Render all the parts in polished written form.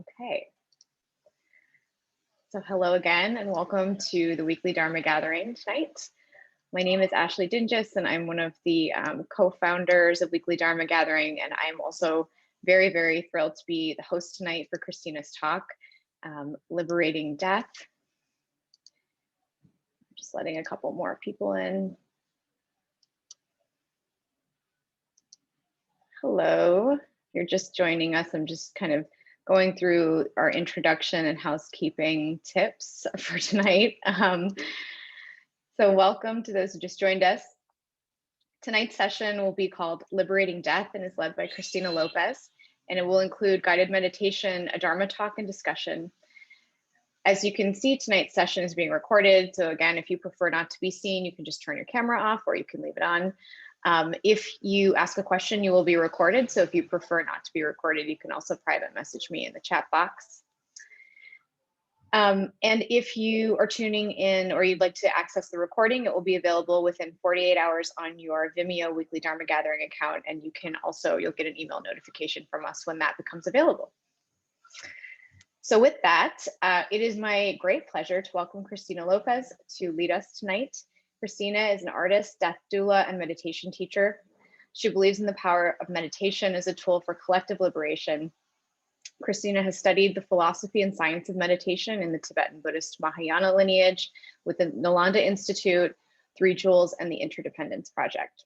Okay. So hello again and welcome to the weekly Dharma gathering tonight. My name is Ashley Dinges and I'm one of the co-founders of Weekly Dharma Gathering, and I'm also very, very thrilled to be the host tonight for Kristina's talk, Liberating Death. Just letting a couple more people in. Hello, if you're just joining us, I'm just kind of going through our introduction and housekeeping tips for tonight. So welcome to those who just joined us. Tonight's session will be called Liberating Death and is led by Kristina Lopez, and it will include guided meditation, a Dharma talk, and discussion. As you can see, tonight's session is being recorded. So again, if you prefer not to be seen, you can just turn your camera off or you can leave it on. If you ask a question, you will be recorded. So if you prefer not to be recorded, you can also private message me in the chat box. And if you are tuning in or you'd like to access the recording, it will be available within 48 hours on your Vimeo Weekly Dharma Gathering account. And you can also, you'll get an email notification from us when that becomes available. So with that, it is my great pleasure to welcome Kristina Lopez to lead us tonight. Kristina is an artist, death doula, and meditation teacher. She believes in the power of meditation as a tool for collective liberation. Kristina has studied the philosophy and science of meditation in the Tibetan Buddhist Mahayana lineage with the Nalanda Institute, Three Jewels, and the Interdependence Project.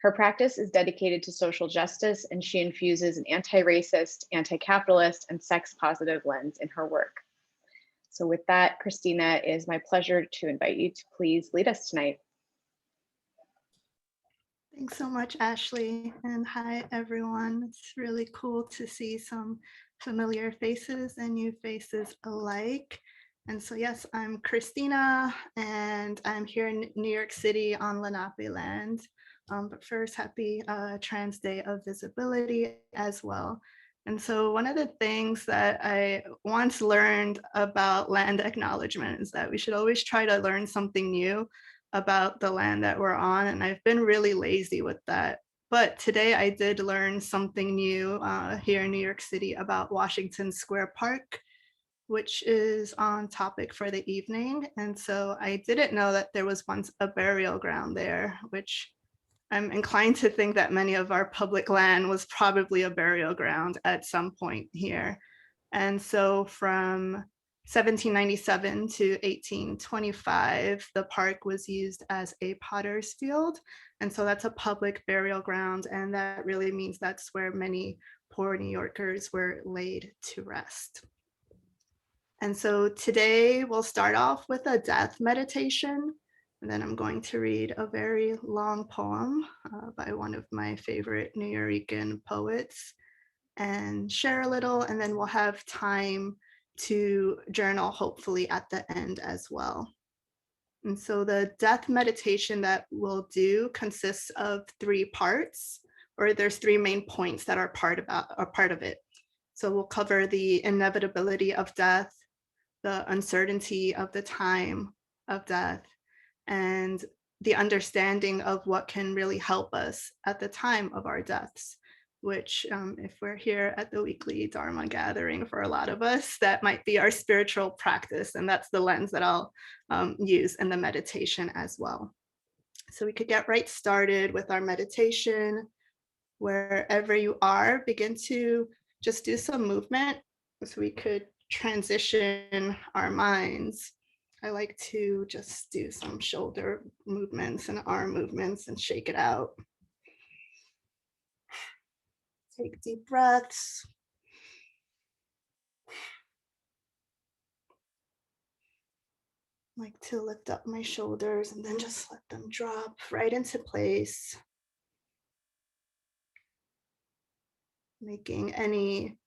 Her practice is dedicated to social justice, and she infuses an anti-racist, anti-capitalist, and sex-positive lens in her work. So with that, Kristina, it is my pleasure to invite you to please lead us tonight. Thanks so much, Ashley, and hi, everyone. It's really cool to see some familiar faces and new faces alike. And so, yes, I'm Kristina, and I'm here in New York City on Lenape land. But first, happy Trans Day of Visibility as well. And so one of the things that I once learned about land acknowledgement is that we should always try to learn something new about the land that we're on. And I've been really lazy with that. But today I did learn something new here in New York City about Washington Square Park, which is on topic for the evening. And so I didn't know that there was once a burial ground there, which I'm inclined to think that many of our public land was probably a burial ground at some point here. And so from 1797 to 1825, the park was used as a potter's field. And so that's a public burial ground. And that really means that's where many poor New Yorkers were laid to rest. And so today we'll start off with a death meditation. And then I'm going to read a very long poem by one of my favorite Nuyorican poets and share a little, and then we'll have time to journal hopefully at the end as well. And so the death meditation that we'll do consists of 3 parts, or there's 3 main points that are part of it. So we'll cover the inevitability of death, the uncertainty of the time of death, and the understanding of what can really help us at the time of our deaths, which if we're here at the weekly Dharma gathering, for a lot of us, that might be our spiritual practice. And that's the lens that I'll use in the meditation as well. So we could get right started with our meditation. Wherever you are, begin to just do some movement so we could transition our minds. I like to just do some shoulder movements and arm movements and shake it out. Take deep breaths. I like to lift up my shoulders and then just let them drop right into place. Making any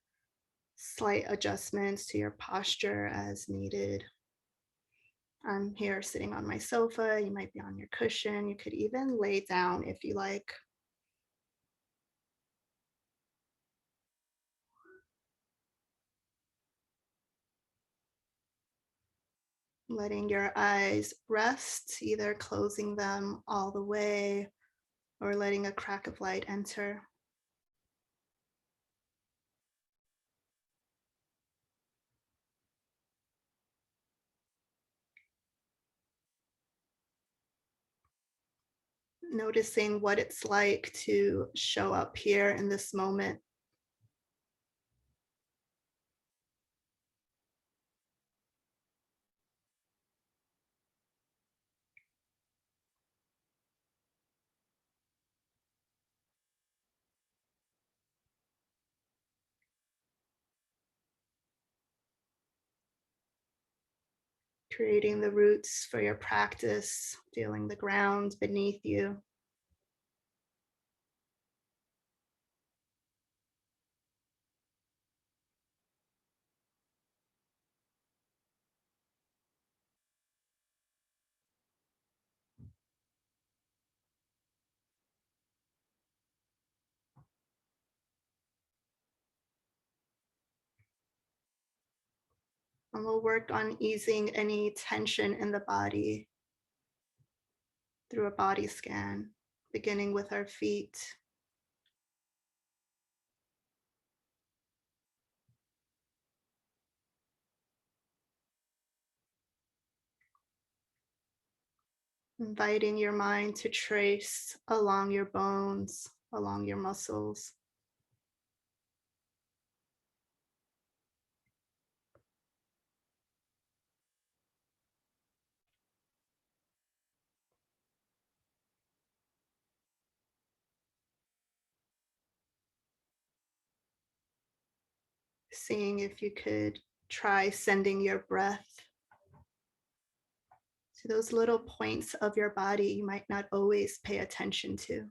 slight adjustments to your posture as needed. I'm here sitting on my sofa. You might be on your cushion. You could even lay down if you like. Letting your eyes rest, either closing them all the way or letting a crack of light enter. noticing what it's like to show up here in this moment. Creating the roots for your practice, feeling the ground beneath you. And we'll work on easing any tension in the body through a body scan, beginning with our feet. Inviting your mind to trace along your bones, along your muscles. Seeing if you could try sending your breath to those little points of your body you might not always pay attention to.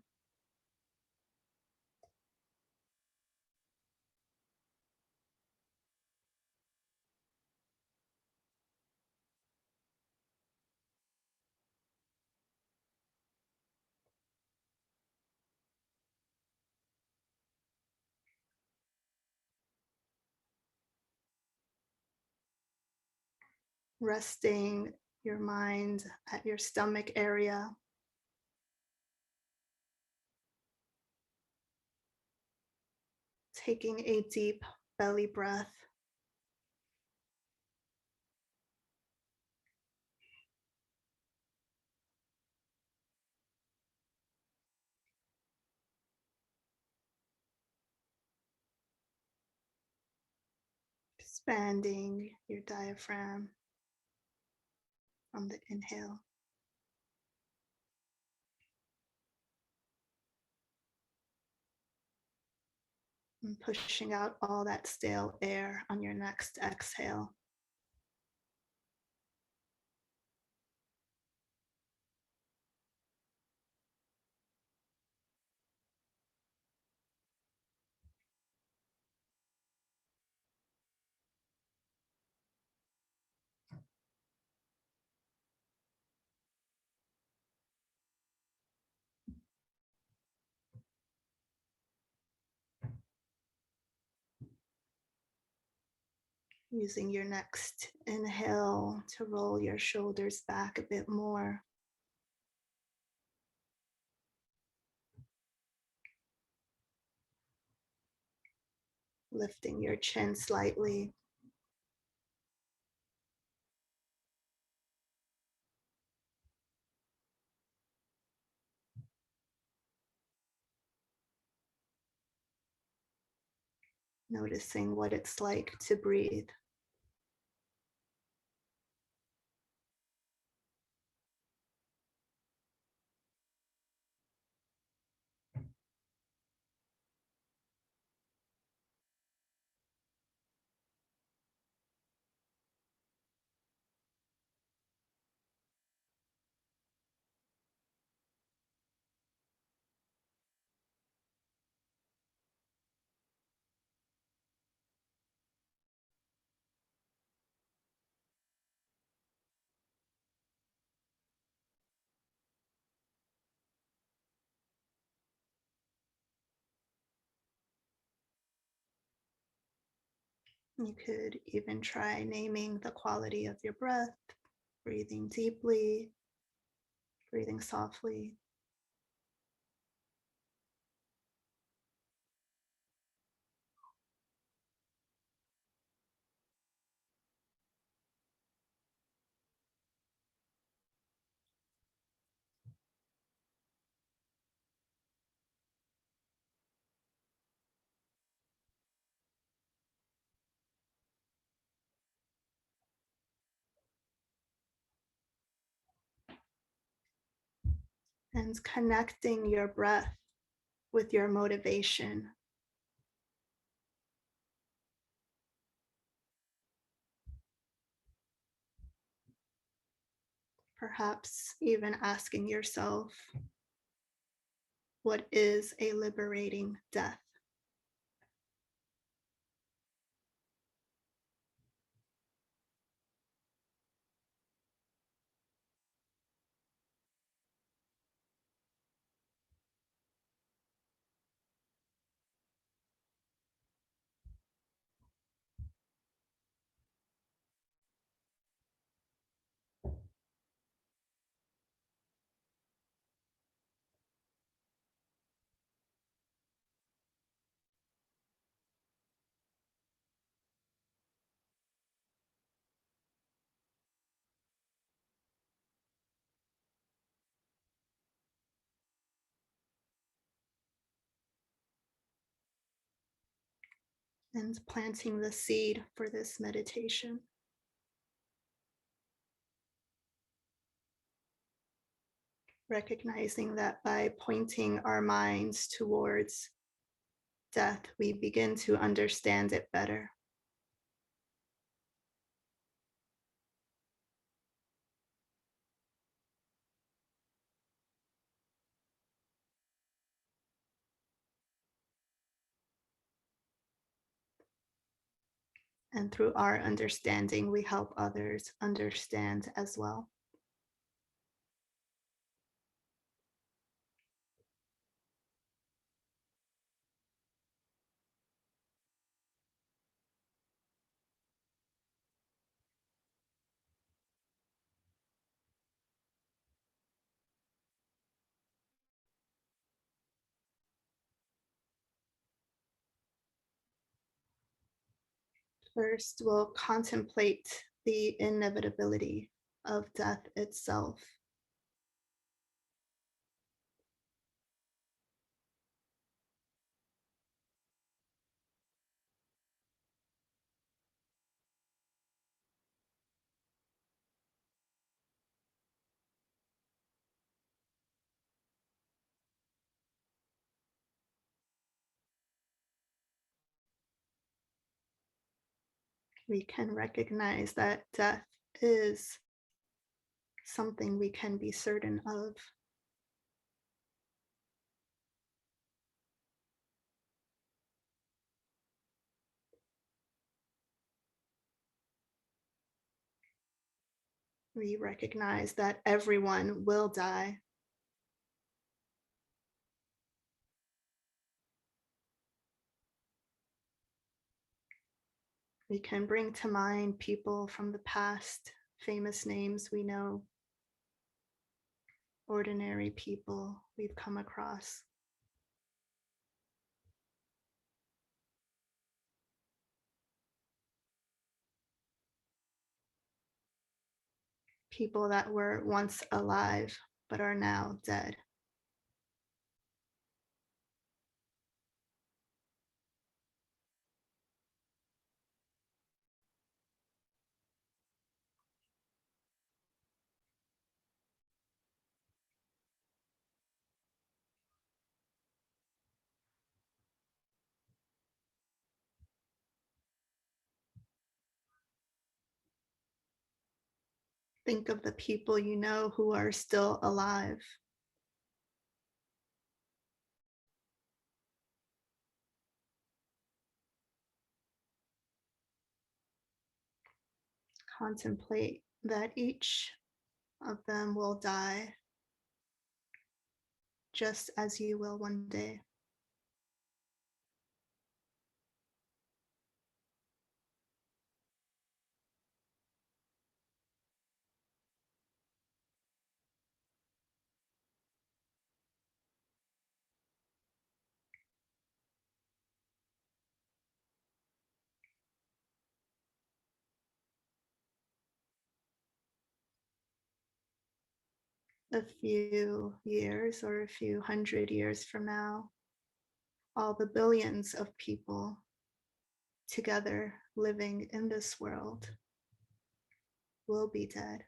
Resting your mind at your stomach area. Taking a deep belly breath. Expanding your diaphragm on the inhale. And pushing out all that stale air on your next exhale. Using your next inhale to roll your shoulders back a bit more. Lifting your chin slightly. Noticing what it's like to breathe. You could even try naming the quality of your breath, breathing deeply, breathing softly. and connecting your breath with your motivation. Perhaps even asking yourself, what is a liberating death? And planting the seed for this meditation. Recognizing that by pointing our minds towards death, we begin to understand it better. And through our understanding, we help others understand as well. First, we'll contemplate the inevitability of death itself. We can recognize that death is something we can be certain of. We recognize that everyone will die. We can bring to mind people from the past, famous names we know, ordinary people we've come across. People that were once alive but are now dead. Think of the people you know who are still alive. Contemplate that each of them will die just as you will one day. A few years or a few hundred years from now, all the billions of people together living in this world will be dead.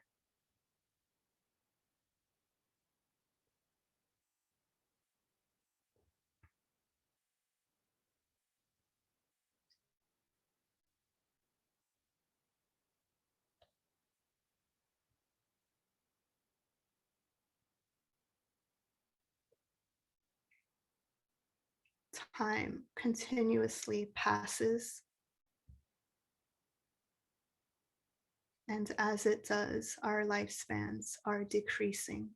Time continuously passes, and as it does, our lifespans are decreasing.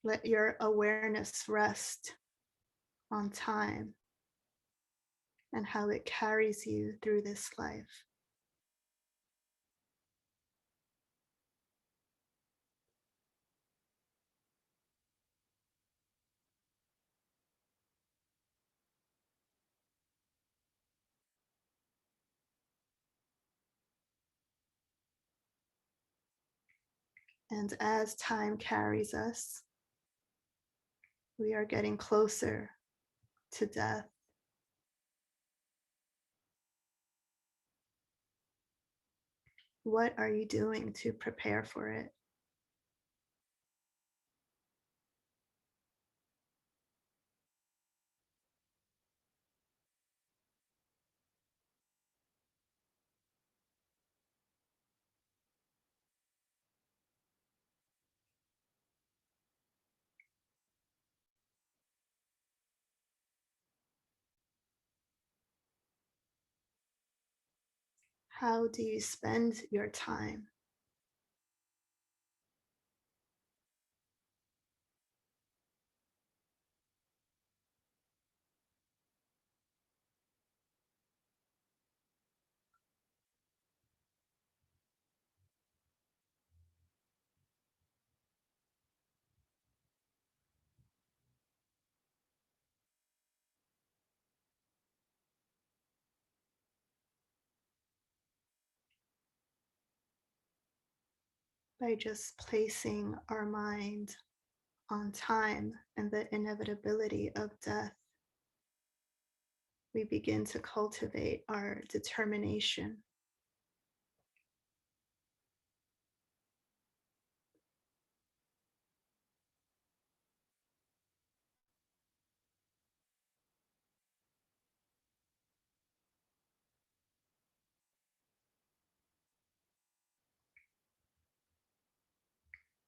Let your awareness rest on time and how it carries you through this life. And as time carries us, we are getting closer to death. What are you doing to prepare for it? How do you spend your time? By just placing our mind on time and the inevitability of death, we begin to cultivate our determination.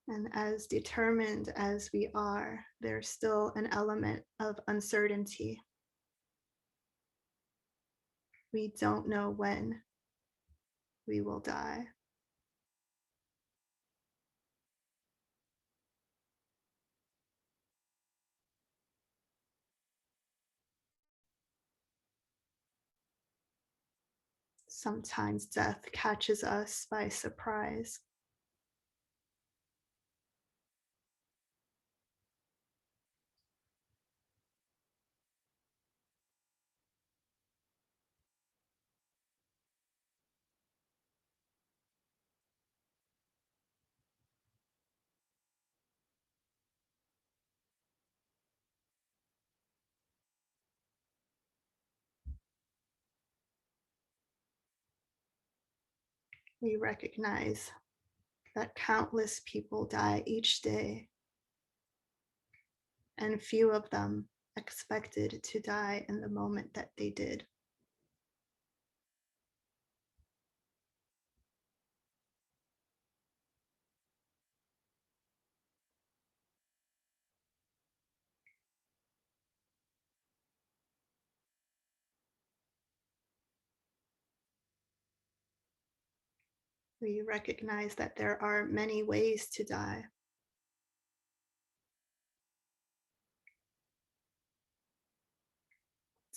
And as determined as we are, there's still an element of uncertainty. We don't know when we will die. Sometimes death catches us by surprise. We recognize that countless people die each day, and few of them expected to die in the moment that they did. We recognize that there are many ways to die.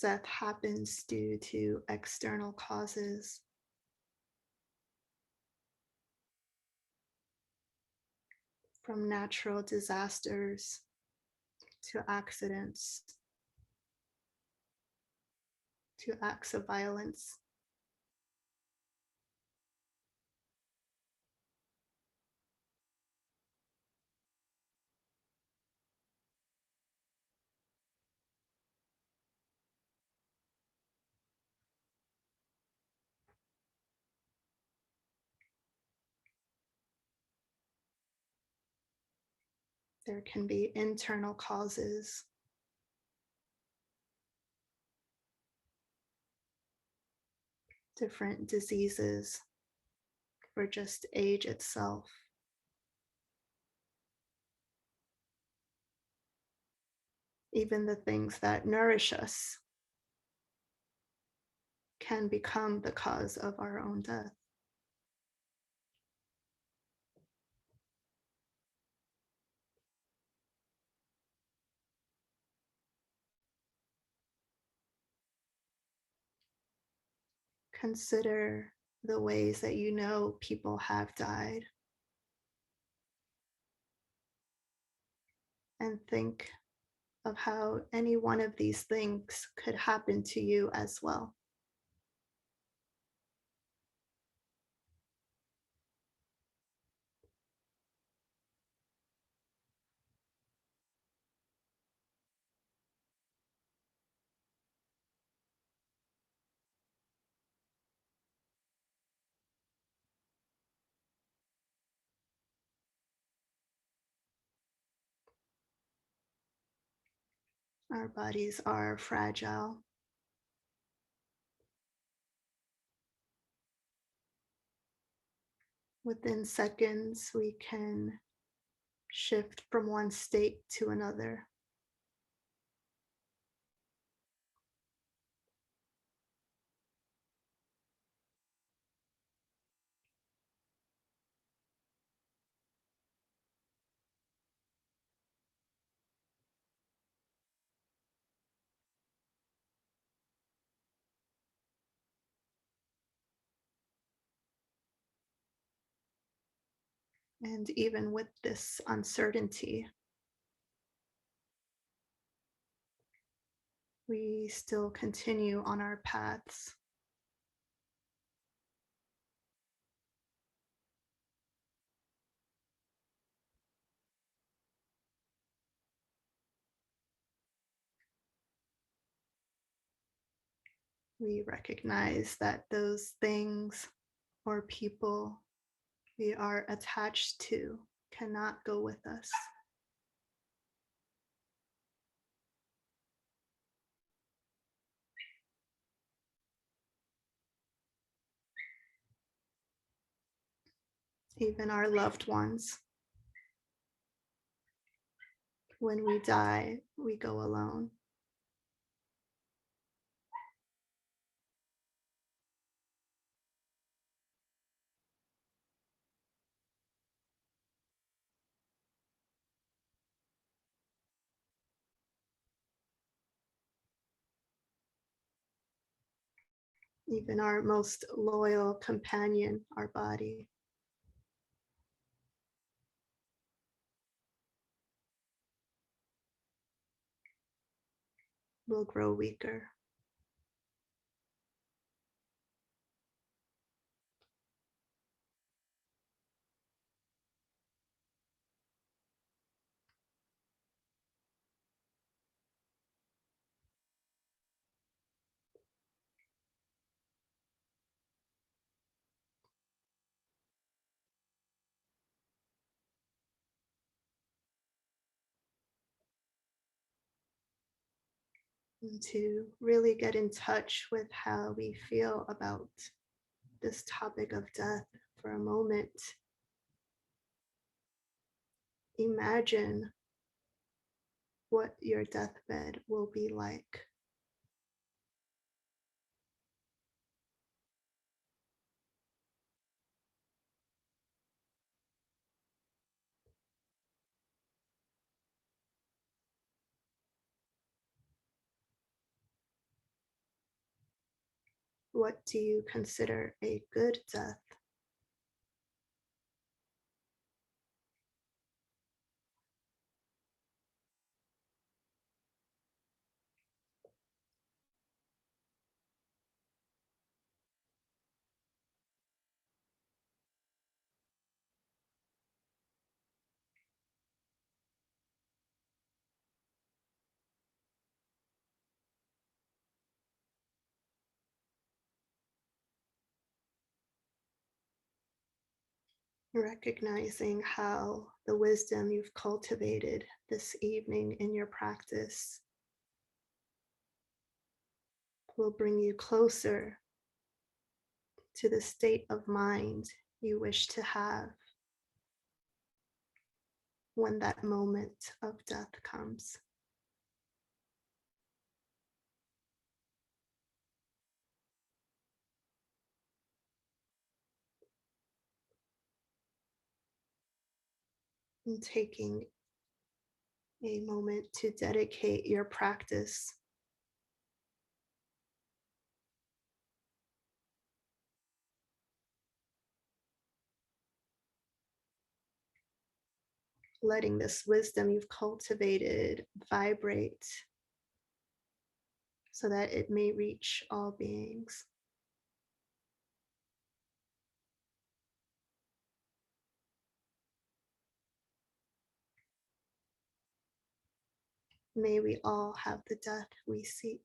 Death happens due to external causes, from natural disasters to accidents to acts of violence. There can be internal causes, different diseases, or just age itself. Even the things that nourish us can become the cause of our own death. Consider the ways that you know people have died and think of how any one of these things could happen to you as well. Our bodies are fragile. Within seconds, we can shift from one state to another. And even with this uncertainty, we still continue on our paths. We recognize that those things or people we are attached to cannot go with us. Even our loved ones. When we die, we go alone. Even our most loyal companion, our body, will grow weaker. And to really get in touch with how we feel about this topic of death for a moment, imagine what your deathbed will be like. What do you consider a good death? Recognizing how the wisdom you've cultivated this evening in your practice will bring you closer to the state of mind you wish to have when that moment of death comes. And taking a moment to dedicate your practice letting this wisdom you've cultivated vibrate so that it may reach all beings. May we all have the death we seek.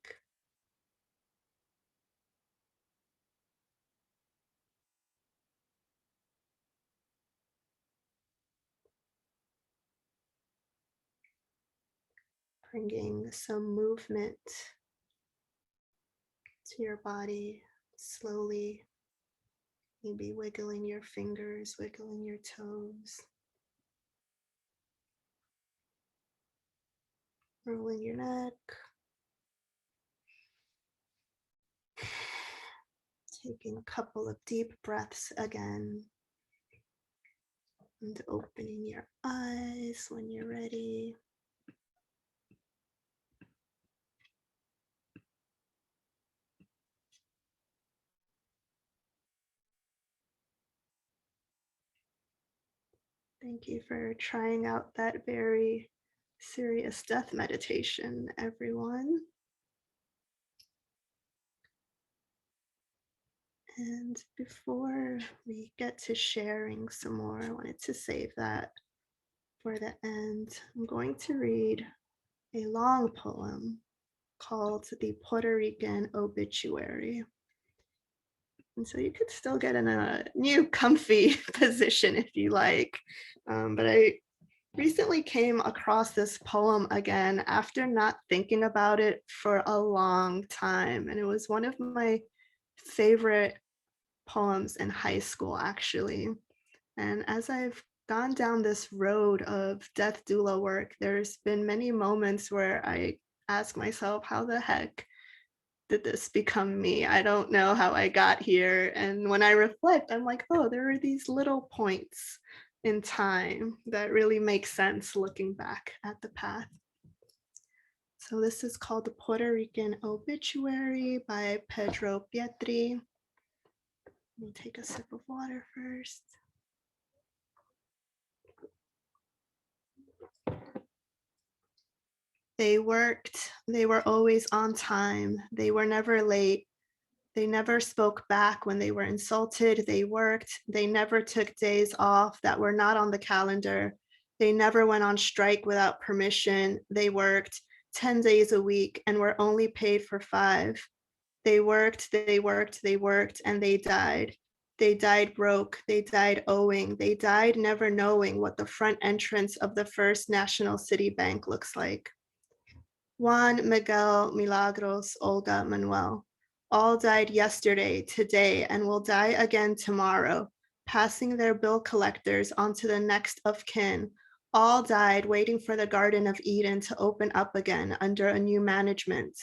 Bringing some movement to your body slowly, maybe wiggling your fingers, wiggling your toes, rolling your neck, taking a couple of deep breaths again, and opening your eyes when you're ready. Thank you for trying out that very serious death meditation, everyone. And before we get to sharing some more, I wanted to save that for the end. I'm going to read a long poem called The Puerto Rican Obituary. And so you could still get in a new comfy position if you like. But I recently came across this poem again after not thinking about it for a long time. And it was one of my favorite poems in high school, actually. And as I've gone down this road of death doula work, there's been many moments where I ask myself, how the heck did this become me? I don't know how I got here. And when I reflect, I'm like, oh, there are these little points in time that really make sense looking back at the path. So this is called The Puerto Rican Obituary by Pedro Pietri. Let me take a sip of water first. They worked, they were always on time, they were never late, they never spoke back when they were insulted, they worked, they never took days off that were not on the calendar, they never went on strike without permission, they worked 10 days a week and were only paid for 5. They worked, they worked, they worked, and they died. They died broke, they died owing, they died never knowing what the front entrance of the First National City Bank looks like. Juan, Miguel, Milagros, Olga, Manuel. All died yesterday, today, and will die again tomorrow, passing their bill collectors onto the next of kin. All died waiting for the Garden of Eden to open up again under a new management.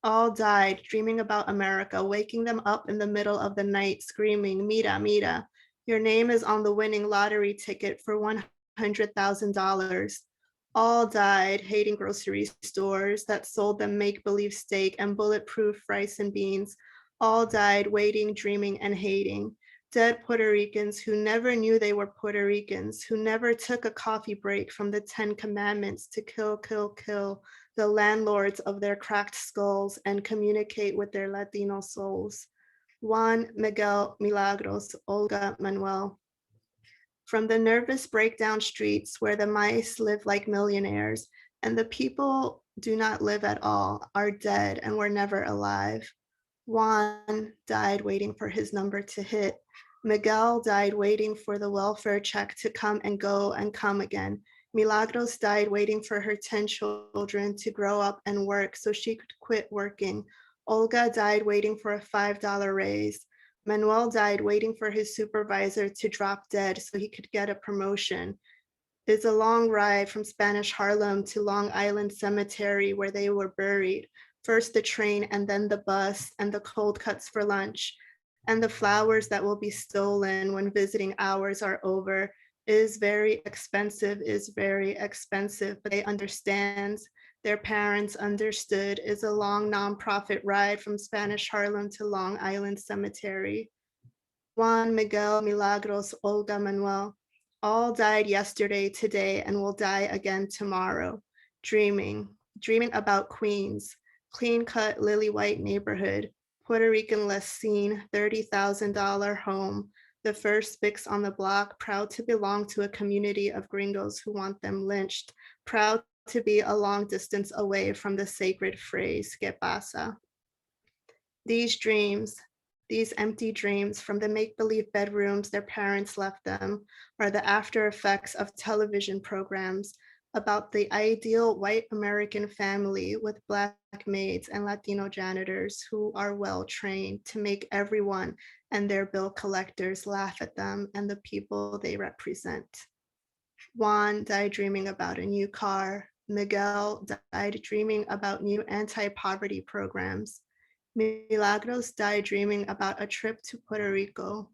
All died dreaming about America, waking them up in the middle of the night, screaming, Mira, Mira, your name is on the winning lottery ticket for $100,000. All died hating grocery stores that sold them make-believe steak and bulletproof rice and beans. All died waiting, dreaming, and hating. Dead Puerto Ricans who never knew they were Puerto Ricans, who never took a coffee break from the 10 Commandments to kill, kill, kill the landlords of their cracked skulls and communicate with their Latino souls. Juan, Miguel, Milagros, Olga, Manuel. From the nervous breakdown streets where the mice live like millionaires and the people do not live at all, are dead and were never alive. Juan died waiting for his number to hit. Miguel died waiting for the welfare check to come and go and come again. Milagros died waiting for her 10 children to grow up and work so she could quit working. Olga died waiting for a $5 raise. Manuel died waiting for his supervisor to drop dead so he could get a promotion. It's a long ride from Spanish Harlem to Long Island Cemetery where they were buried. First the train and then the bus and the cold cuts for lunch and the flowers that will be stolen when visiting hours are over is very expensive, but they understand. Their parents understood. Is a long nonprofit ride from Spanish Harlem to Long Island Cemetery. Juan, Miguel, Milagros, Olga, Manuel, all died yesterday, today, and will die again tomorrow. Dreaming about Queens, clean-cut, lily-white neighborhood, Puerto Rican less seen, $30,000 home, the first Bix on the block, proud to belong to a community of gringos who want them lynched, proud to be a long distance away from the sacred phrase, que pasa? These dreams, these empty dreams from the make-believe bedrooms their parents left them, are the after effects of television programs about the ideal white American family with Black maids and Latino janitors who are well trained to make everyone and their bill collectors laugh at them and the people they represent. Juan died dreaming about a new car. Miguel died dreaming about new anti-poverty programs. Milagros died dreaming about a trip to Puerto Rico.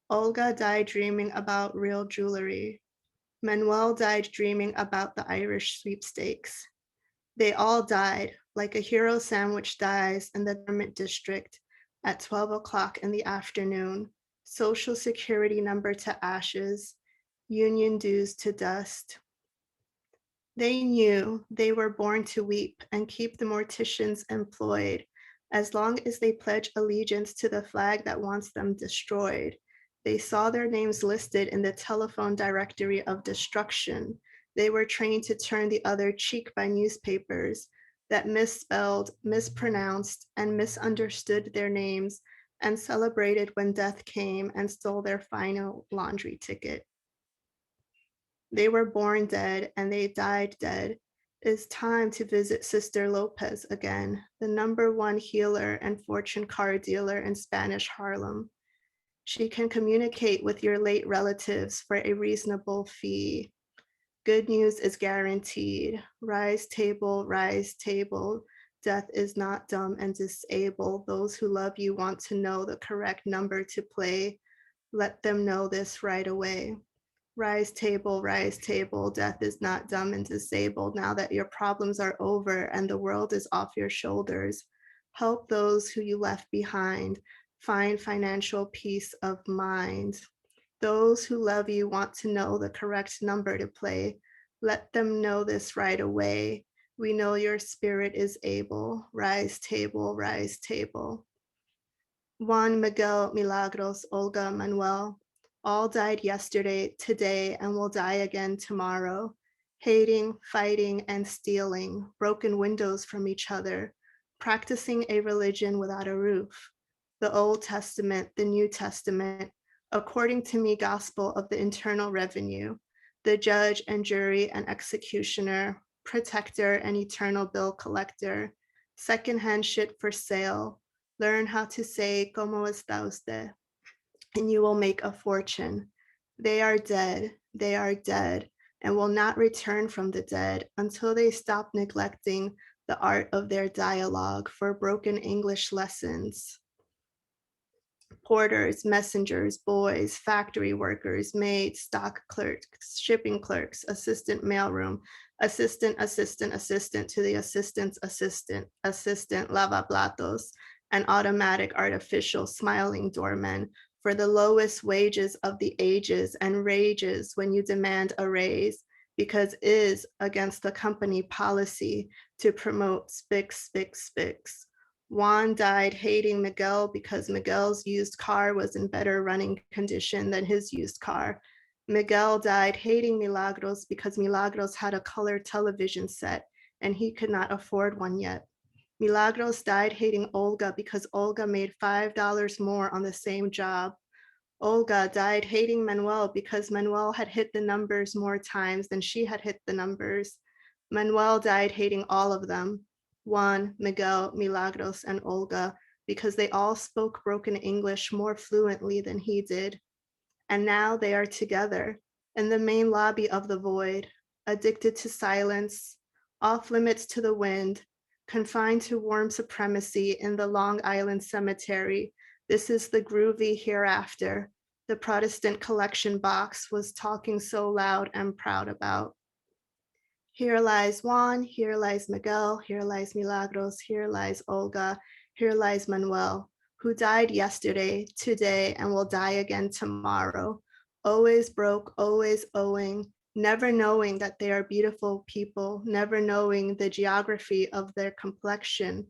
Olga died dreaming about real jewelry. Manuel died dreaming about the Irish sweepstakes. They all died, like a hero sandwich dies in the government district at 12 o'clock in the afternoon, social security number to ashes, union dues to dust. They knew they were born to weep and keep the morticians employed as long as they pledge allegiance to the flag that wants them destroyed. They saw their names listed in the telephone directory of destruction. They were trained to turn the other cheek by newspapers that misspelled, mispronounced, and misunderstood their names and celebrated when death came and stole their final laundry ticket. They were born dead and they died dead. It's time to visit Sister Lopez again, the #1 healer and fortune card dealer in Spanish Harlem. She can communicate with your late relatives for a reasonable fee. Good news is guaranteed. Rise table, rise table. Death is not dumb and disabled. Those who love you want to know the correct number to play. Let them know this right away. Rise table, death is not dumb and disabled. Now that your problems are over and the world is off your shoulders, help those who you left behind find financial peace of mind. Those who love you want to know the correct number to play. Let them know this right away. We know your spirit is able. Rise table, rise table. Juan, Miguel, Milagros, Olga, Manuel, all died yesterday, today, and will die again tomorrow. Hating, fighting, and stealing, broken windows from each other, practicing a religion without a roof. The Old Testament, the New Testament, according to me, gospel of the Internal Revenue, the judge and jury and executioner, protector and eternal bill collector, secondhand shit for sale. Learn how to say, ¿Cómo está usted? And you will make a fortune. They are dead, and will not return from the dead until they stop neglecting the art of their dialogue for broken English lessons. Porters, messengers, boys, factory workers, maids, stock clerks, shipping clerks, assistant mailroom, assistant to the assistant's assistant, lavaplatos, and automatic artificial smiling doormen for the lowest wages of the ages and rages when you demand a raise because is against the company policy to promote spics. Juan died hating Miguel because Miguel's used car was in better running condition than his used car. Miguel died hating Milagros because Milagros had a color television set and he could not afford one yet. Milagros died hating Olga because Olga made $5 more on the same job. Olga died hating Manuel because Manuel had hit the numbers more times than she had hit the numbers. Manuel died hating all of them. Juan, Miguel, Milagros, and Olga, because they all spoke broken English more fluently than he did. And now they are together in the main lobby of the void, addicted to silence, off limits to the wind, confined to warm supremacy in the Long Island cemetery. This is the groovy hereafter the Protestant collection box was talking so loud and proud about. Here lies Juan, here lies Miguel, here lies Milagros, here lies Olga, here lies Manuel, who died yesterday, today, and will die again tomorrow. Always broke, always owing, never knowing that they are beautiful people, never knowing the geography of their complexion.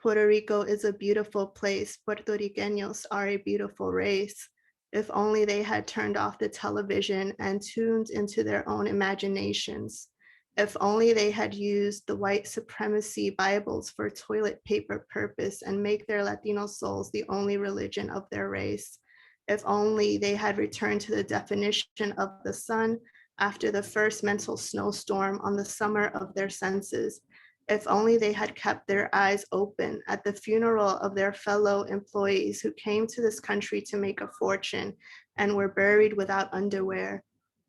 Puerto Rico is a beautiful place. Puerto Ricanos are a beautiful race. If only they had turned off the television and tuned into their own imaginations. If only they had used the white supremacy Bibles for toilet paper purpose and make their Latino souls the only religion of their race. If only they had returned to the definition of the sun after the first mental snowstorm on the summer of their senses. If only they had kept their eyes open at the funeral of their fellow employees who came to this country to make a fortune and were buried without underwear.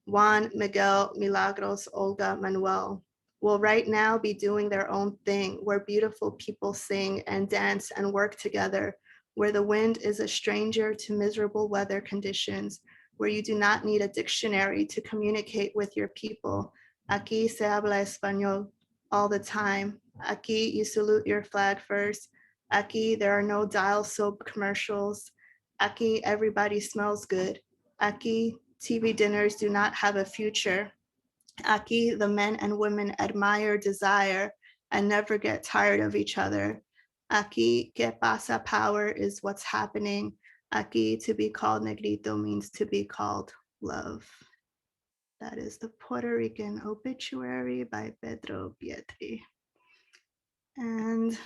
Juan, Miguel, Milagros, Olga, Manuel will right now be doing their own thing, where beautiful people sing and dance and work together, where the wind is a stranger to miserable weather conditions, where you do not need a dictionary to communicate with your people. Aquí se habla español all the time. Aquí you salute your flag first. Aquí there are no dial soap commercials. Aquí everybody smells good. Aquí TV dinners do not have a future. Aquí the men and women admire, desire, and never get tired of each other. Aquí que pasa power is what's happening. Aquí to be called negrito means to be called love. That is the Puerto Rican obituary by Pedro Pietri. And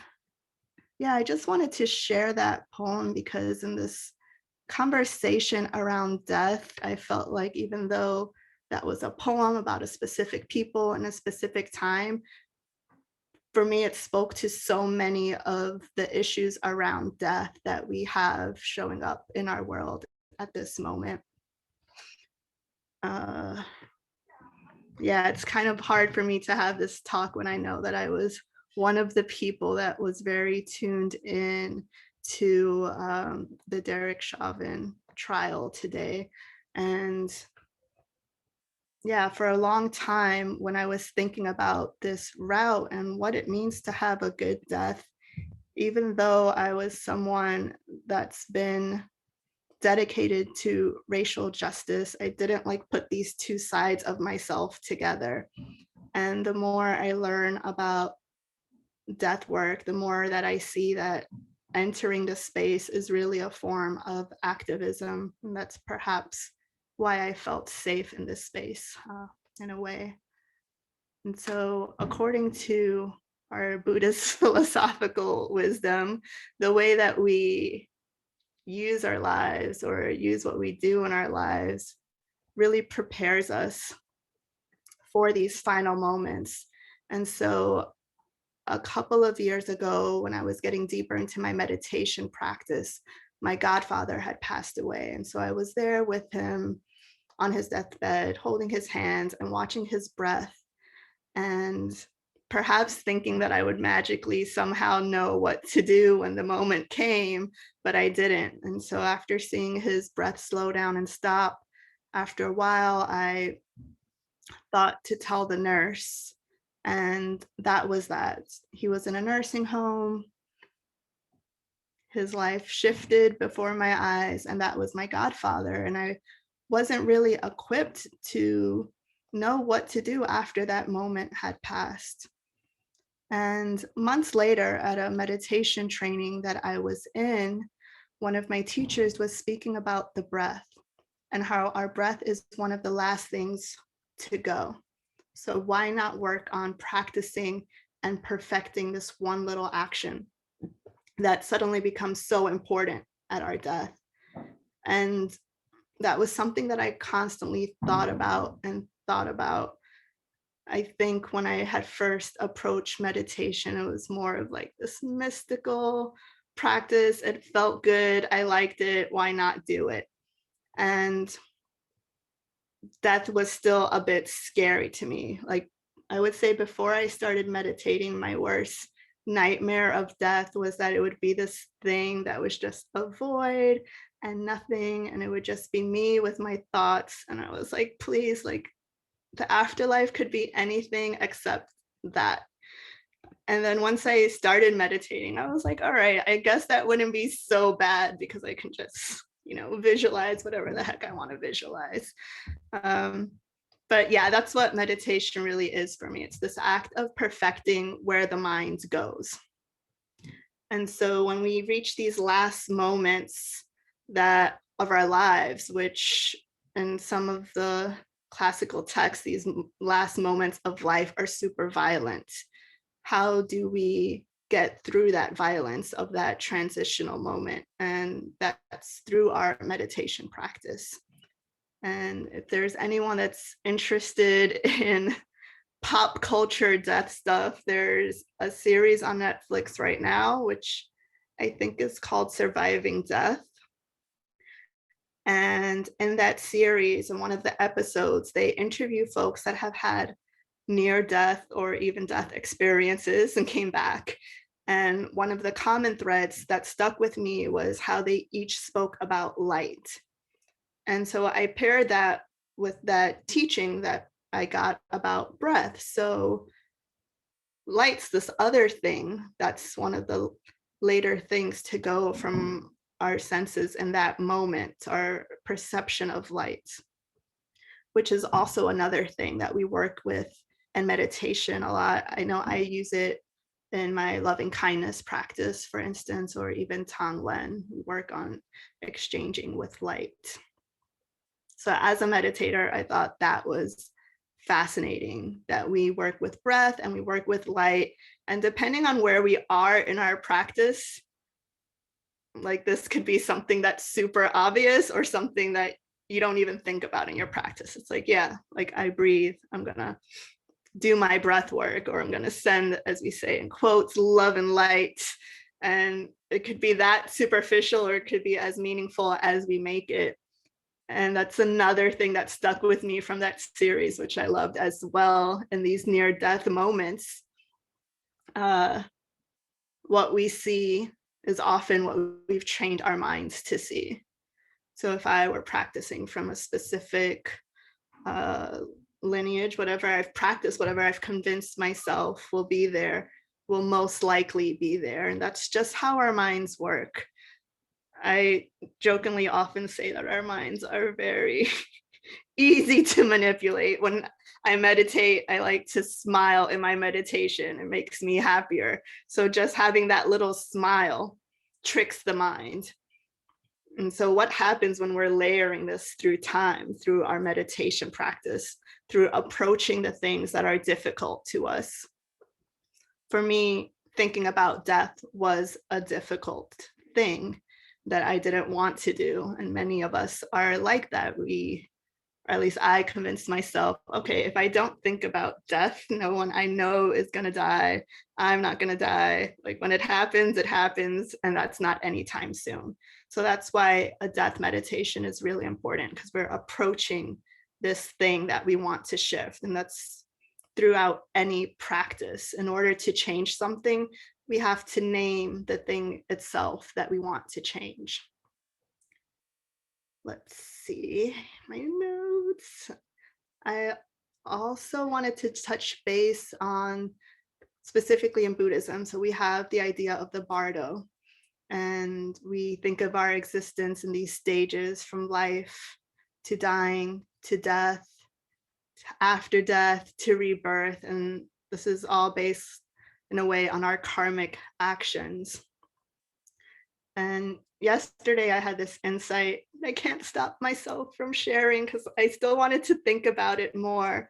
yeah, I just wanted to share that poem because in this conversation around death, I felt like even though that was a poem about a specific people and a specific time, for me, it spoke to so many of the issues around death that we have showing up in our world at this moment. Yeah, it's kind of hard for me to have this talk when I know that I was one of the people that was very tuned in to the Derek Chauvin trial today. And yeah, for a long time, when I was thinking about this route and what it means to have a good death, even though I was someone that's been dedicated to racial justice, I didn't like put these two sides of myself together. And the more I learn about death work, the more that I see that entering the space is really a form of activism. And that's perhaps why I felt safe in this space in a way. And so according to our Buddhist philosophical wisdom, the way that we use our lives or use what we do in our lives really prepares us for these final moments. And so a couple of years ago, when I was getting deeper into my meditation practice, my godfather had passed away. And so I was there with him on his deathbed, holding his hands and watching his breath, and perhaps thinking that I would magically somehow know what to do when the moment came, but I didn't. And so after seeing his breath slow down and stop, after a while, I thought to tell the nurse. And that was that. He was in a nursing home. His life shifted before my eyes, and that was my godfather. And I wasn't really equipped to know what to do after that moment had passed. And months later, at a meditation training that I was in, one of my teachers was speaking about the breath and how our breath is one of the last things to go. So why not work on practicing and perfecting this one little action that suddenly becomes so important at our death? And that was something that I constantly thought about. I think when I had first approached meditation, it was more of like this mystical practice. It felt good. I liked it. Why not do it? And death was still a bit scary to me. Like, I would say before I started meditating, my worst nightmare of death was that it would be this thing that was just a void and nothing, and it would just be me with my thoughts. And I was like, please, like, the afterlife could be anything except that. And then once I started meditating, I was like, all right, I guess that wouldn't be so bad because I can just, visualize whatever the heck I want to visualize. But yeah, that's what meditation really is for me. It's this act of perfecting where the mind goes. And so when we reach these last moments that of our lives, which in some of the classical texts, these last moments of life are super violent. How do we get through that violence of that transitional moment? And that's through our meditation practice. And if there's anyone that's interested in pop culture death stuff, there's a series on Netflix right now, which I think is called Surviving Death. And in that series, in one of the episodes, they interview folks that have had near death or even death experiences and came back. And one of the common threads that stuck with me was how they each spoke about light. And so I paired that with that teaching that I got about breath. So light's this other thing that's one of the later things to go from our senses in that moment, our perception of light, which is also another thing that we work with in meditation a lot. I know I use it in my loving kindness practice, for instance, or even Tonglen. We work on exchanging with light. So as a meditator, I thought that was fascinating that we work with breath and we work with light. And depending on where we are in our practice, like this could be something that's super obvious or something that you don't even think about in your practice. It's like, yeah, like I breathe, I'm gonna do my breath work, or I'm gonna send, as we say in quotes, love and light. And it could be that superficial, or it could be as meaningful as we make it. And that's another thing that stuck with me from that series, which I loved as well. In these near-death moments, what we see is often what we've trained our minds to see. So if I were practicing from a specific lineage, whatever I've practiced, whatever I've convinced myself will be there, will most likely be there. And that's just how our minds work. I jokingly often say that our minds are very easy to manipulate. When I meditate, I like to smile in my meditation. It makes me happier. So just having that little smile tricks the mind. And so what happens when we're layering this through time, through our meditation practice, through approaching the things that are difficult to us? For me, thinking about death was a difficult thing that I didn't want to do. And many of us are like that. Or at least I convinced myself, okay, if I don't think about death, no one I know is gonna die. I'm not gonna die. Like when it happens, and that's not anytime soon. So that's why a death meditation is really important, because we're approaching this thing that we want to shift. And that's throughout any practice. In order to change something, we have to name the thing itself that we want to change. Let's see my notes. I also wanted to touch base on, specifically in Buddhism, so we have the idea of the bardo, and we think of our existence in these stages, from life to dying to death, to after death to rebirth. And this is all based in a way on our karmic actions. And yesterday I had this insight. I can't stop myself from sharing because I still wanted to think about it more.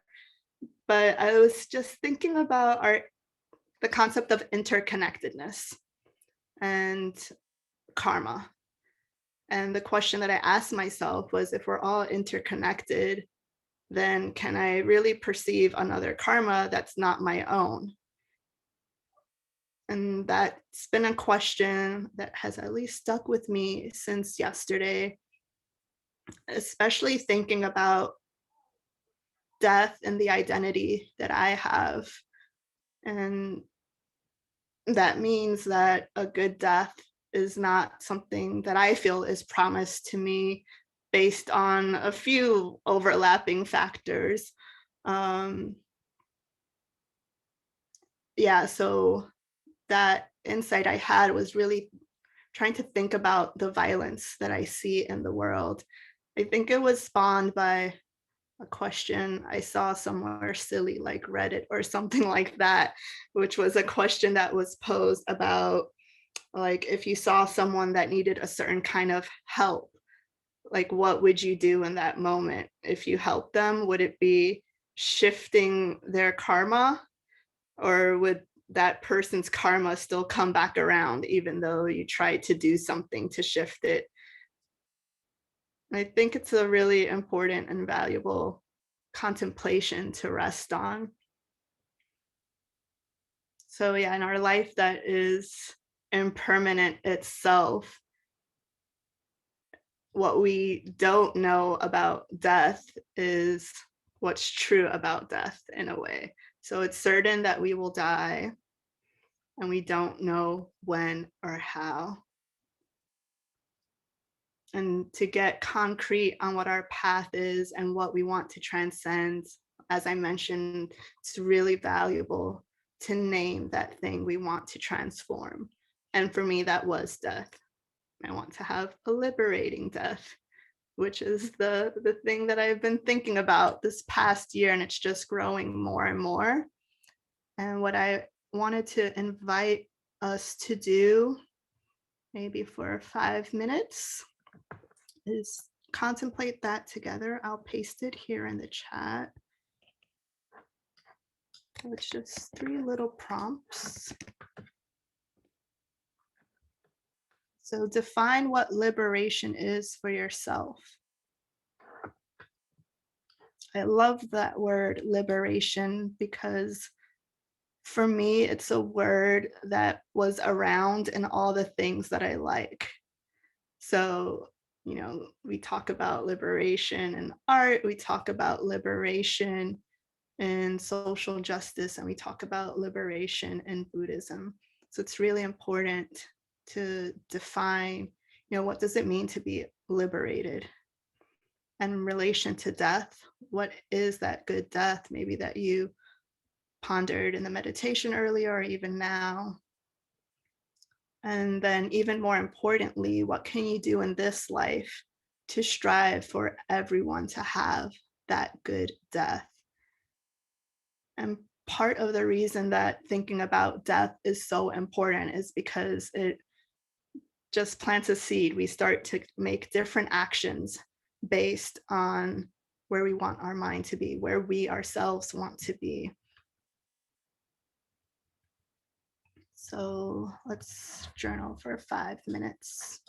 But I was just thinking about the concept of interconnectedness and karma. And the question that I asked myself was, if we're all interconnected, then can I really perceive another karma that's not my own? And that's been a question that has at least stuck with me since yesterday, especially thinking about death and the identity that I have. And that means that a good death is not something that I feel is promised to me based on a few overlapping factors. Um, yeah, so that insight I had was really trying to think about the violence that I see in the world. I think it was spawned by a question I saw somewhere silly like Reddit or something like that, which was a question that was posed about like if you saw someone that needed a certain kind of help, like what would you do in that moment? If you help them, would it be shifting their karma, or would that person's karma still come back around even though you tried to do something to shift it? I think it's a really important and valuable contemplation to rest on. So yeah, in our life that is impermanent itself, what we don't know about death is what's true about death in a way. So it's certain that we will die, and we don't know when or how. And to get concrete on what our path is and what we want to transcend, as I mentioned, it's really valuable to name that thing we want to transform. And for me, that was death. I want to have a liberating death, which is the thing that I've been thinking about this past year, and it's just growing more and more. And what I wanted to invite us to do, maybe for 5 minutes, is contemplate that together. I'll paste it here in the chat. So it's just 3 little prompts. So define what liberation is for yourself. I love that word liberation because for me, it's a word that was around in all the things that I like. So, we talk about liberation in art, we talk about liberation in social justice, and we talk about liberation in Buddhism. So it's really important to define, what does it mean to be liberated? And in relation to death, what is that good death, maybe that you pondered in the meditation earlier or even now? And then even more importantly, what can you do in this life to strive for everyone to have that good death? And part of the reason that thinking about death is so important is because it just plants a seed. We start to make different actions based on where we want our mind to be, where we ourselves want to be. So let's journal for 5 minutes.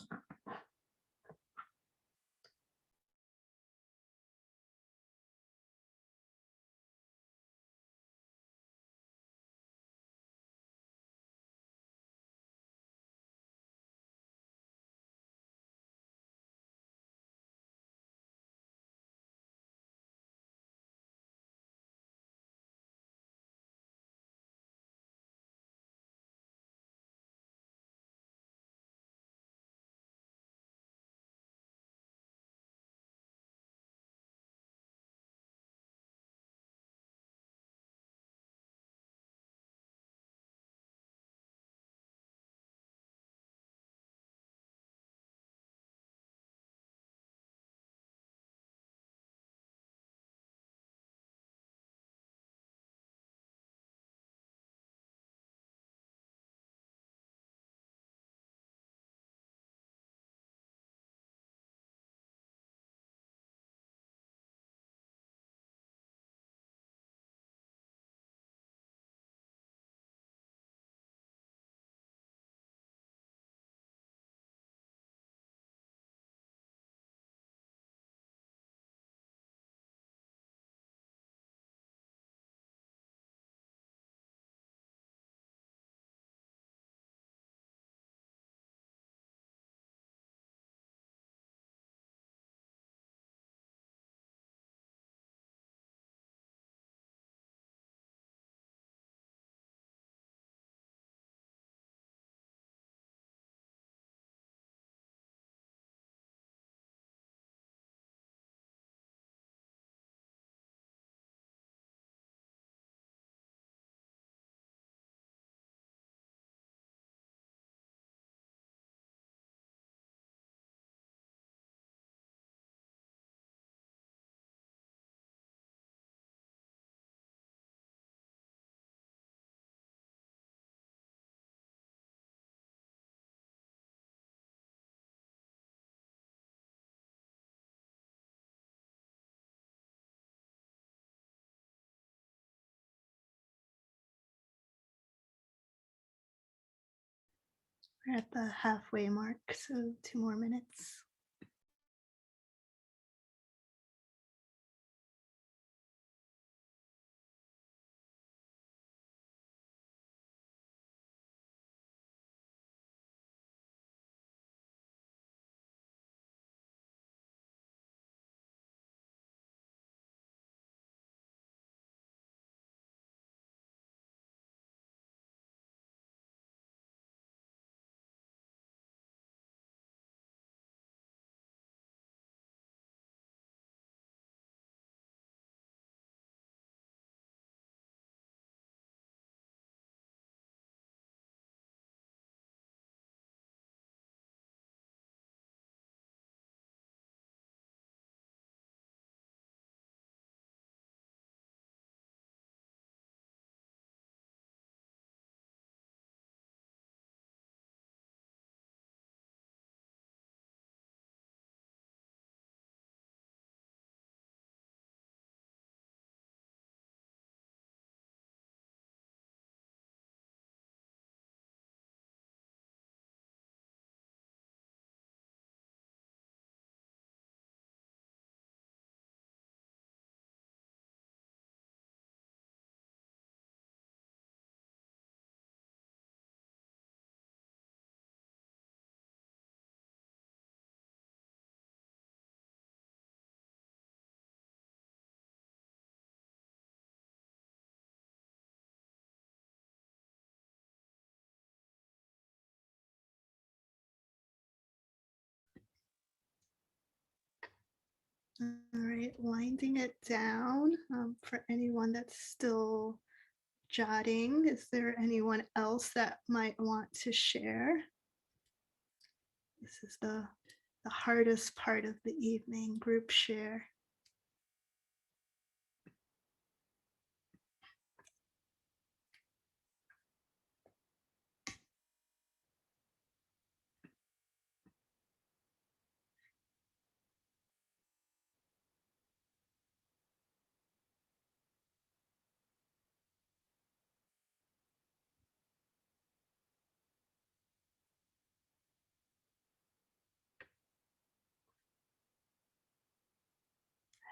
We're at the halfway mark, so 2 more minutes. All right, winding it down. For anyone that's still jotting, is there anyone else that might want to share? This is the hardest part of the evening, group share.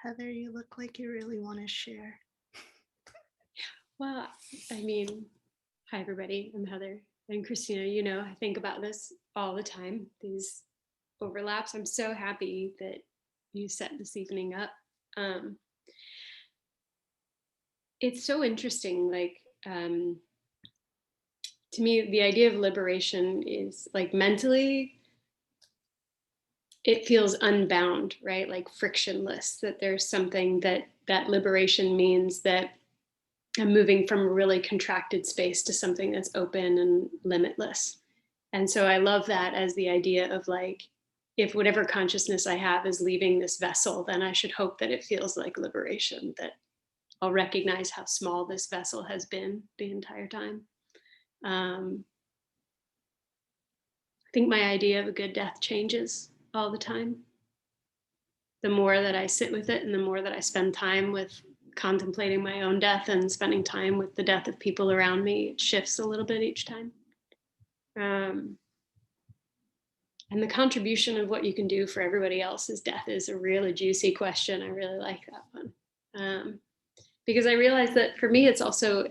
Heather, you look like you really want to share. Well, I mean, hi everybody, I'm Heather. And Kristina, you know, I think about this all the time, these overlaps. I'm so happy that you set this evening up. It's so interesting, like, to me, the idea of liberation is like mentally, it feels unbound, right? Like frictionless, that there's something that liberation means that I'm moving from a really contracted space to something that's open and limitless. And so I love that as the idea of like, if whatever consciousness I have is leaving this vessel, then I should hope that it feels like liberation, that I'll recognize how small this vessel has been the entire time. I think my idea of a good death changes all the time. The more that I sit with it and the more that I spend time with contemplating my own death and spending time with the death of people around me, it shifts a little bit each time. And the contribution of what you can do for everybody else's death is a really juicy question. I really like that one. Because I realize that for me, it's also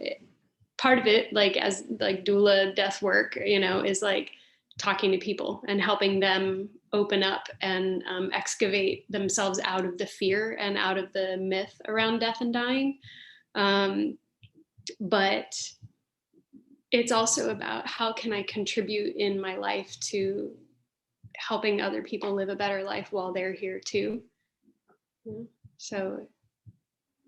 part of it, like as like doula death work, you know, is like talking to people and helping them open up and excavate themselves out of the fear and out of the myth around death and dying. But it's also about how can I contribute in my life to helping other people live a better life while they're here too. So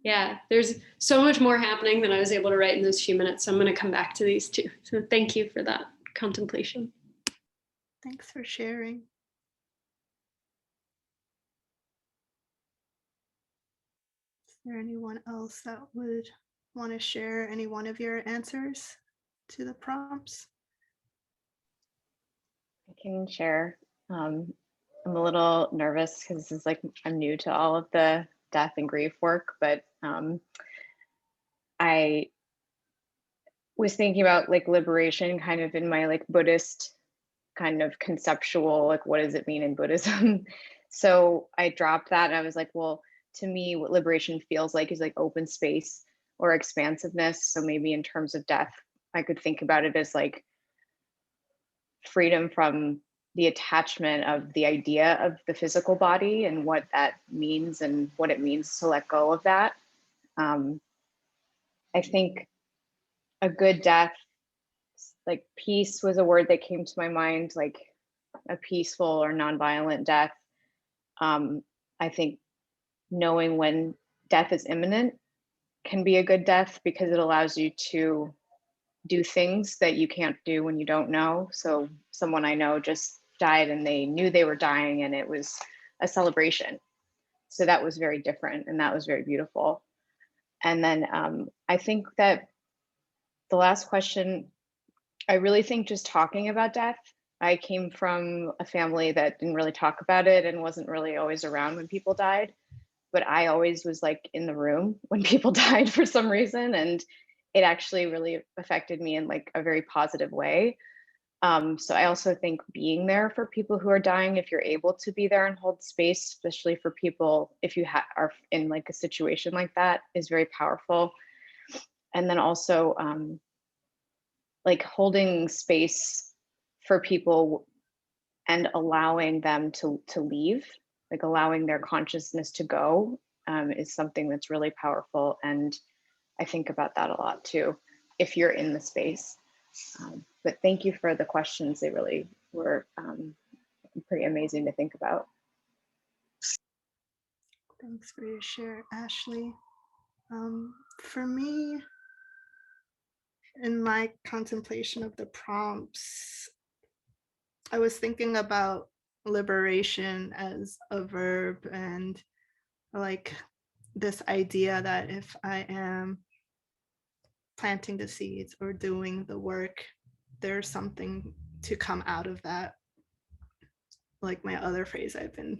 yeah, there's so much more happening than I was able to write in those few minutes. So I'm going to come back to these two. So thank you for that contemplation. Thanks for sharing. Is there anyone else that would want to share any one of your answers to the prompts? I can share. I'm a little nervous because this is like I'm new to all of the death and grief work, but I was thinking about like liberation kind of in my like Buddhist kind of conceptual, like what does it mean in Buddhism? So I dropped that and I was like, well, to me, what liberation feels like is like open space or expansiveness. So maybe in terms of death, I could think about it as like freedom from the attachment of the idea of the physical body and what that means and what it means to let go of that. I think a good death, like peace was a word that came to my mind, like a peaceful or nonviolent death. I think knowing when death is imminent can be a good death because it allows you to do things that you can't do when you don't know. So someone I know just died and they knew they were dying and it was a celebration. So that was very different and that was very beautiful. And then I think that the last question, I really think just talking about death. I came from a family that didn't really talk about it and wasn't really always around when people died. But I always was like in the room when people died for some reason. And it actually really affected me in like a very positive way. So I also think being there for people who are dying, if you're able to be there and hold space, especially for people, if you are in like a situation like that, is very powerful. And then also like holding space for people and allowing them to leave, like allowing their consciousness to go, is something that's really powerful. And I think about that a lot too, if you're in the space. But thank you for the questions. They really were pretty amazing to think about. Thanks for your share, Ashley. For me, in my contemplation of the prompts, I was thinking about liberation as a verb and like this idea that if I am planting the seeds or doing the work, there's something to come out of that. Like my other phrase I've been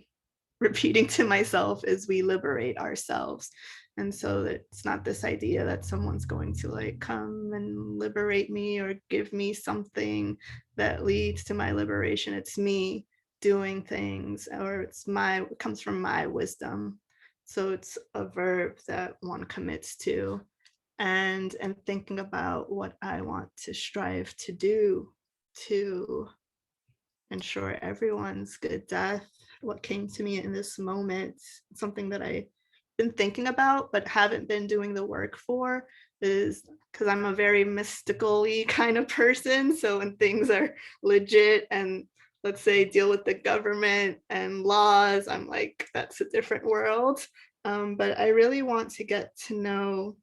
repeating to myself is we liberate ourselves. And so it's not this idea that someone's going to like come and liberate me or give me something that leads to my liberation. It's me doing things, or it comes from my wisdom. So it's a verb that one commits to, and thinking about what I want to strive to do to ensure everyone's good death. What came to me in this moment, something that I've been thinking about but haven't been doing the work for, is because I'm a very mystical-y kind of person. So when things are legit and let's say deal with the government and laws, I'm like, that's a different world. But I really want to get to know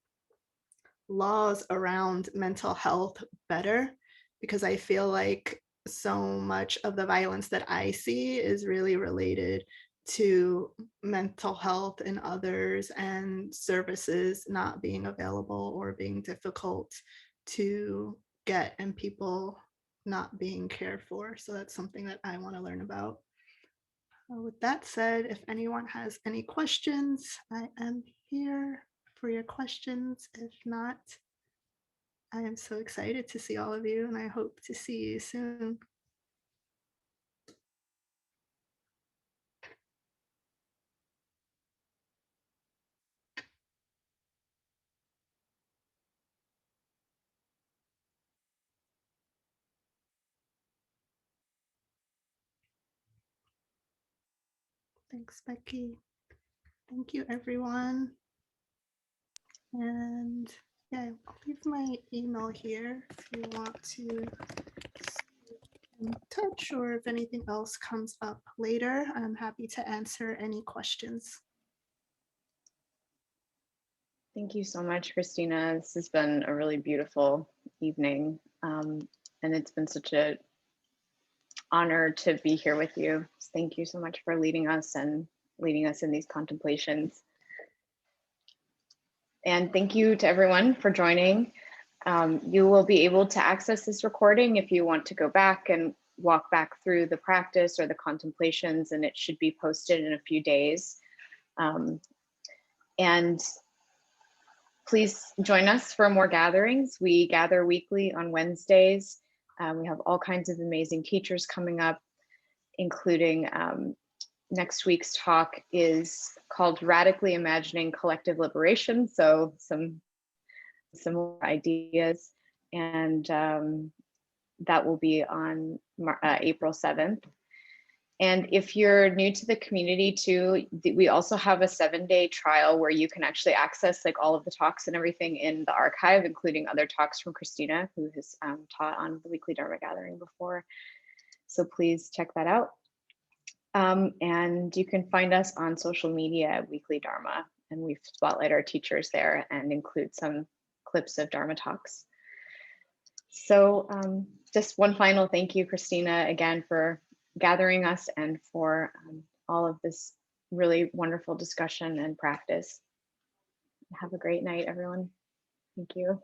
laws around mental health better, because I feel like so much of the violence that I see is really related to mental health in others and services not being available or being difficult to get, and people not being cared for. So that's something that I want to learn about. With that said, if anyone has any questions, I am here for your questions. If not, I am so excited to see all of you, and I hope to see you soon. Thanks, Becky. Thank you, everyone. And yeah, I'll leave my email here if you want to stay in touch, or if anything else comes up later, I'm happy to answer any questions. Thank you so much, Kristina. This has been a really beautiful evening. And it's been such an honor to be here with you. Thank you so much for leading us in these contemplations. And thank you to everyone for joining. You will be able to access this recording if you want to go back and walk back through the practice or the contemplations, and it should be posted in a few days. And please join us for more gatherings. We gather weekly on Wednesdays We have all kinds of amazing teachers coming up, including next week's talk is called Radically Imagining Collective Liberation. So some similar ideas, and that will be on April 7th. And if you're new to the community too, we also have a 7-day trial where you can actually access like all of the talks and everything in the archive, including other talks from Kristina, who has taught on the weekly Dharma gathering before. So please check that out. And you can find us on social media at Weekly Dharma, and we spotlight our teachers there and include some clips of Dharma talks. So just one final thank you, Kristina, again, for gathering us and for all of this really wonderful discussion and practice. Have a great night, everyone. Thank you.